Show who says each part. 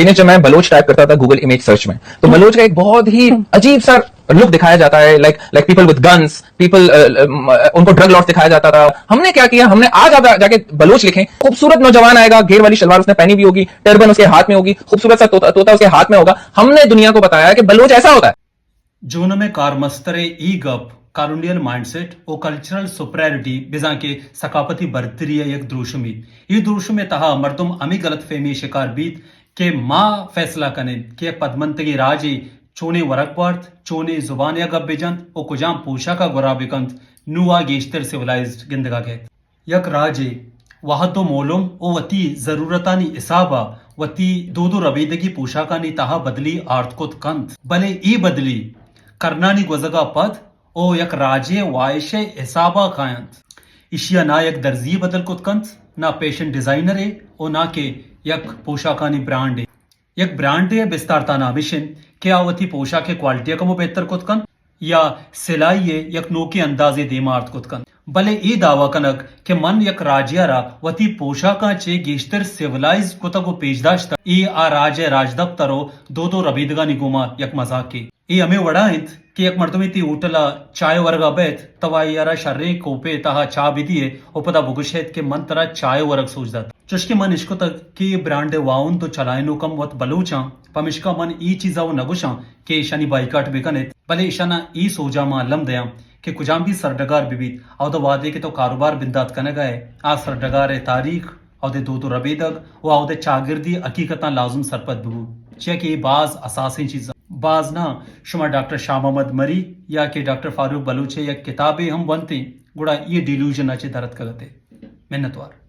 Speaker 1: लेकिन जब मैं बलोच टाइप करता था गूगल इमेज सर्च में, तो बलोच का एक बहुत ही अजीब सा लुक दिखाया जाता है, like people with guns, people, उनको ड्रग लॉर्ड्स दिखाया जाता था। हमने क्या किया, हमने आज आप जाके बलोच लिखें, खूबसूरत नौजवान आएगा, घेर वाली शलवार उसने पहनी भी होगी, टर्बन उसके हाथ में होगी, खूबसूरत सा तोता उसके हाथ में होगा। हमने दुनिया को बताया कि बलोच ऐसा होता है।
Speaker 2: जून में कारमस्तरे ई गप कॉलोनियल माइंडसेट और कल्चरल सुपरियरिटी बिजा के सकाफती बर्तरी एक द्रोशमी ये द्रोशमे तहा मर्दुम अमी गलत फहमी शिकार बीत के माँ फैसला कने के पदमंतगी राजे चोने वरकवर्थ चोने जुबान या गप बेजंत और कुजाम पोशा का गुरा बिकंत नुआ गेश्तर सिविलाइज्ड गिंदगा के यक राजे वहतो मोलुम ओ वती जरूरतानी इसाबा वती दो दो रबेदगी पोशाकानी तहा बदली आर्तकोत कंत भले ई बदली करनानी गुजगा पद ओ यक राजे वायशे हिसाबा खायंत इशिया ना यक दर्जी बदल कुतकंत ना पेशन डिजाइनर है और ना के यक पोशाकानी ब्रांड है यक ब्रांड है बिस्तारताना मिशन के आवती पोशाक के क्वालिटी कमो बेहतर कुतकंत या सिलाई है यक नोके अंदाजे देमार्त कुतकंत भले ई दावा कनक के मन यक राज्यारा वती पोशाका चे गेश्तर सिविलाइज कुतगो पेजदाश्त ई आ राजे राजदफ्तरो दो दो रबीदगा निगुमा यक मजाक की ई हमें वडायंत कि एक मर्दमे ती ऊटला चाय वर्गा बैत तवा यारा शर्रे कोपे तहा चा बिदिए उपदा बुगुशेत के मन तरा चाय वर्ग सोचदात चुशके मन इसको तक कि ब्रांडे वाउन तो चलायनो कम वत बलूचा पमिश्का मन ई चीजा वो नगुशा के ईशानी बाइकाट बेकनेत भले ईशाना ई सोजा मा लम दया कि कुजाम भी सरडगार बिबित औ तो वादे के तो कारोबार बिंदात कने गए आ सरडगार तारीख औदे दो दो रबेदग वो औदे चागिर्दी हकीकता लाजुम सरपत बुगु चे कि बाज असासी चीज बाज ना शुमा डॉक्टर शाह मोहम्मद मरी या कि डॉक्टर फारूक बलूचे या किताबें हम बनते गुड़ा ये डिल्यूजन अच्छे दरद करते मेहनतवार